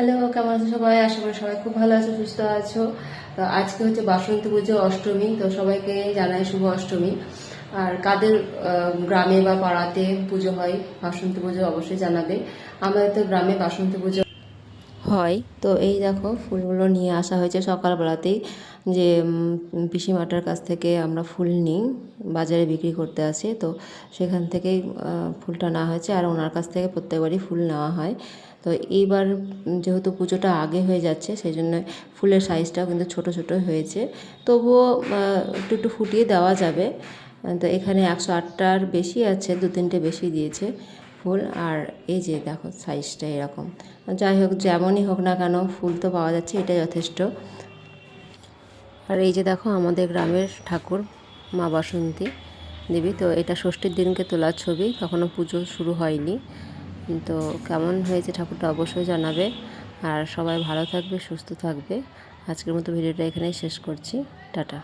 Hello, কেমন আছো সবাই? আশা করি সবাই খুব ভালো আছো, সুস্থ আছো। তো আজকে হচ্ছে বাসন্তী পুজো, অষ্টমী। তো সবাইকে জানাই শুভ অষ্টমী। আর কাদের গ্রামে বা পাড়াতে পুজো হয় বাসন্তী পুজো অবশ্যই জানাবে। আমাদের তো গ্রামে বাসন্তী পুজো হয়। তো এই দেখো ফুলগুলো নিয়ে আসা হয়েছে সকালবেলাতেই, যে পিসিমাটার কাছ থেকে আমরা ফুল নিই, বাজারে বিক্রি করতে আসি। তো সেখান থেকেই ফুলটা নেওয়া হয়েছে, আর ওনার কাছ থেকে প্রত্যেকবারই ফুল নেওয়া হয়। তো এইবার যেহেতু পুজোটা আগে হয়ে যাচ্ছে, সেই জন্য ফুলের সাইজটাও কিন্তু ছোট ছোট হয়েছে। তবুও একটু একটু ফুটিয়ে দেওয়া যাবে। তো এখানে 108টার বেশি আছে, 2-3টে বেশি দিয়েছে ফুল। আর এই যে দেখো সাইজটা এরকম। যাই হোক, যেমনই হোক না কেন, ফুল তো পাওয়া যাচ্ছে, এটাই যথেষ্ট। আর এই যে দেখো আমাদের গ্রামের ঠাকুর মা বাসন্তী দেবী। তো এটা ষষ্ঠীর দিনকে তোলার ছবি, তখনও পুজো শুরু হয়নি। তো কেমন হয়েছে ঠাকুরটা অবশ্যই জানাবে। আর সবাই ভালো থাকবে, সুস্থ থাকবে। আজকের মতো ভিডিওটা এখানেই শেষ করছি। টাটা।